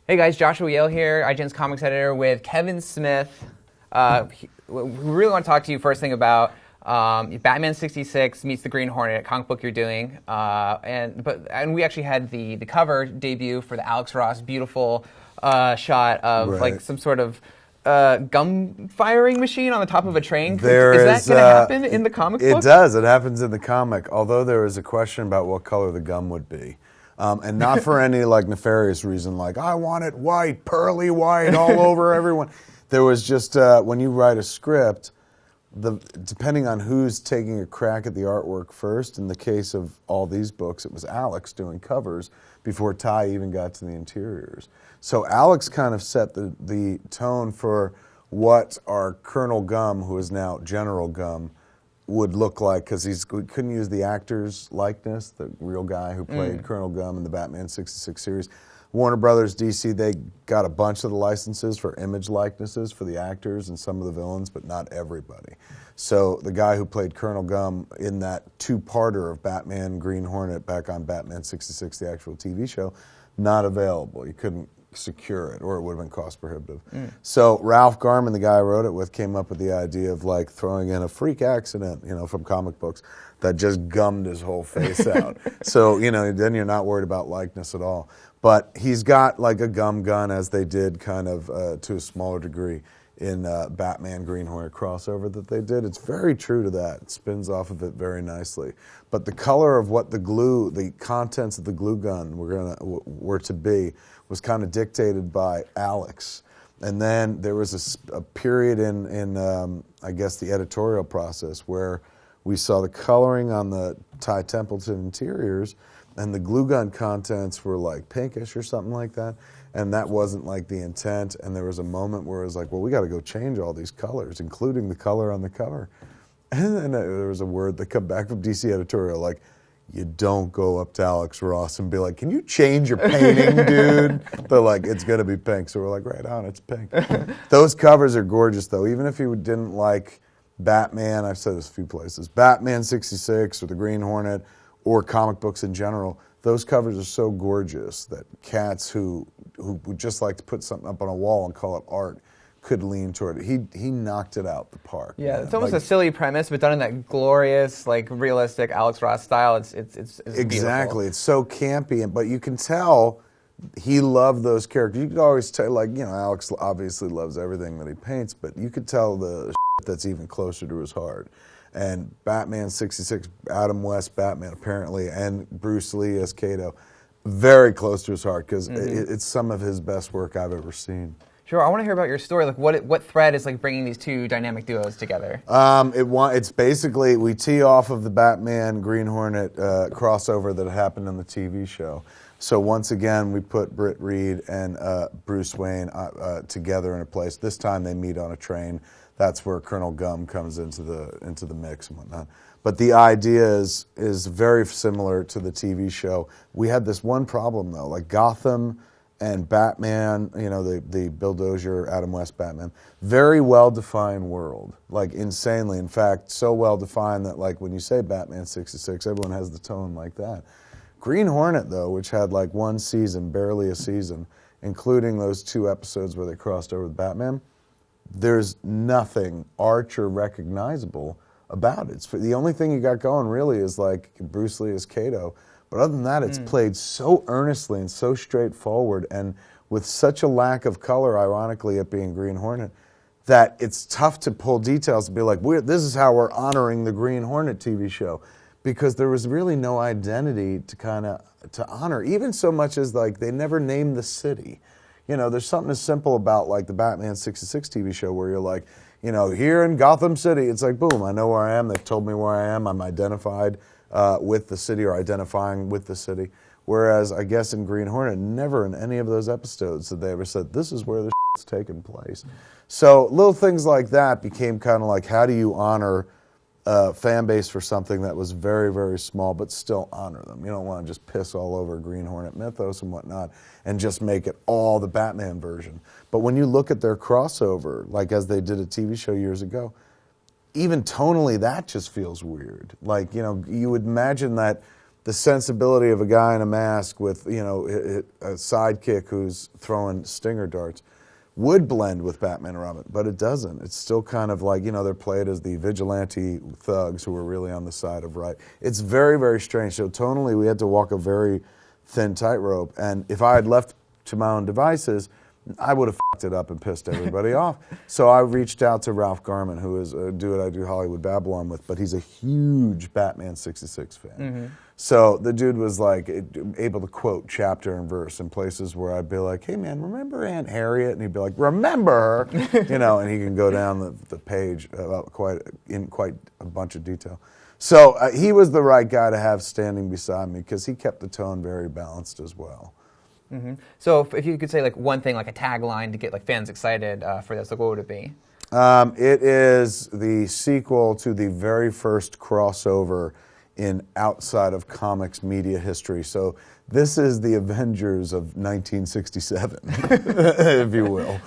Hey guys, Joshua Yehl here, iGen's comics editor with Kevin Smith. We really want to talk to you first thing about Batman 66 Meets the Green Hornet, comic book you're doing, and we actually had the cover debut for the Alex Ross beautiful shot of like some sort of gum firing machine on the top of a train. Is that going to happen in the comic book? It does. It happens in the comic, although there is a question about what color the gum would be. And not for any like nefarious reason, like I want it white, pearly white, all over everyone. There was just when you write a script, depending on who's taking a crack at the artwork first. In the case of all these books, it was Alex doing covers before Ty even got to the interiors. So Alex kind of set the tone for what our Colonel Gum, who is now General Gum, would look like, because we couldn't use the actor's likeness, the real guy who played Colonel Gum in the Batman 66 series. Warner Brothers, DC, they got a bunch of the licenses for image likenesses for the actors and some of the villains, but not everybody. So the guy who played Colonel Gum in that two-parter of Batman Green Hornet back on Batman 66, the actual TV show, not available. You couldn't secure it, or it would have been cost prohibitive. So Ralph Garman, the guy I wrote it with, came up with the idea of like throwing in a freak accident, from comic books that just gummed his whole face out. So, then you're not worried about likeness at all. But he's got like a gum gun, as they did kind of to a smaller degree in Batman Green Hornet crossover that they did. It's very true to that. It spins off of it very nicely. But the color of what the contents of the glue gun were to be was kind of dictated by Alex. And then there was a period in I guess the editorial process where we saw the coloring on the Ty Templeton interiors, and the glue gun contents were like pinkish or something like that, and that wasn't like the intent. And there was a moment where it was like, well, we got to go change all these colors, including the color on the cover. And then there was a word that come back from DC editorial, like, you don't go up to Alex Ross and be like, can you change your painting, dude? They're like, it's going to be pink. So we're like, right on, it's pink. Those covers are gorgeous, though. Even if you didn't like Batman, I've said this a few places, Batman 66 or the Green Hornet or comic books in general, those covers are so gorgeous that cats who would just like to put something up on a wall and call it art could lean toward it. He knocked it out the park. Yeah, it's almost a silly premise, but done in that glorious, like realistic Alex Ross style. It's exactly. Beautiful. It's so campy, but you can tell he loved those characters. You could always tell, like, Alex obviously loves everything that he paints, but you could tell the shit that's even closer to his heart. And Batman 66, Adam West Batman apparently, and Bruce Lee as Kato, very close to his heart, because it's some of his best work I've ever seen. Sure, I want to hear about your story. Like, what thread is like bringing these two dynamic duos together? It's basically, we tee off of the Batman Green Hornet crossover that happened on the TV show. So once again, we put Britt Reed and Bruce Wayne together in a place. This time they meet on a train. That's where Colonel Gum comes into the mix and whatnot. But the idea is very similar to the TV show. We had this one problem though, like Gotham and Batman, the Bill Dozier, Adam West Batman, very well-defined world, like insanely. In fact, so well-defined that like when you say Batman 66, everyone has the tone like that. Green Hornet, though, which had like one season, barely a season, including those 2 episodes where they crossed over with Batman, there's nothing arch or recognizable about it. The only thing you got going really is like Bruce Lee as Kato. But other than that, it's played so earnestly and so straightforward, and with such a lack of color, ironically, it being Green Hornet, that it's tough to pull details and be like, this is how we're honoring the Green Hornet TV show, because there was really no identity to honor, even so much as like they never named the city. There's something as simple about like the Batman 66 TV show where you're like, here in Gotham City, it's like, boom, I know where I am, they've told me where I am, I'm identified with the city or identifying with the city. Whereas I guess in Green Hornet, never in any of those episodes did they ever said, this is where the shit's taking place. So little things like that became kind of like, how do you honor a fan base for something that was very, very small, but still honor them? You don't want to just piss all over Green Hornet mythos and whatnot and just make it all the Batman version. But when you look at their crossover, like as they did a TV show years ago, even tonally, that just feels weird. Like, you would imagine that the sensibility of a guy in a mask with, you know, a sidekick who's throwing stinger darts would blend with Batman and Robin, but it doesn't. It's still kind of like, you know, they're played as the vigilante thugs who are really on the side of right. It's very, very strange. So tonally, we had to walk a very thin tightrope, and if I had left to my own devices, I would have fucked it up and pissed everybody off. So I reached out to Ralph Garman, who is a dude I do Hollywood Babylon with, but he's a huge Batman 66 fan. Mm-hmm. So the dude was like able to quote chapter and verse in places where I'd be like, hey man, remember Aunt Harriet? And he'd be like, remember her? You know, and he can go down the page quite a bunch of detail. So he was the right guy to have standing beside me because he kept the tone very balanced as well. Mm-hmm. So if you could say like one thing, like a tagline to get like fans excited for this, like what would it be? It is the sequel to the very first crossover in outside of comics media history. So this is the Avengers of 1967, if you will.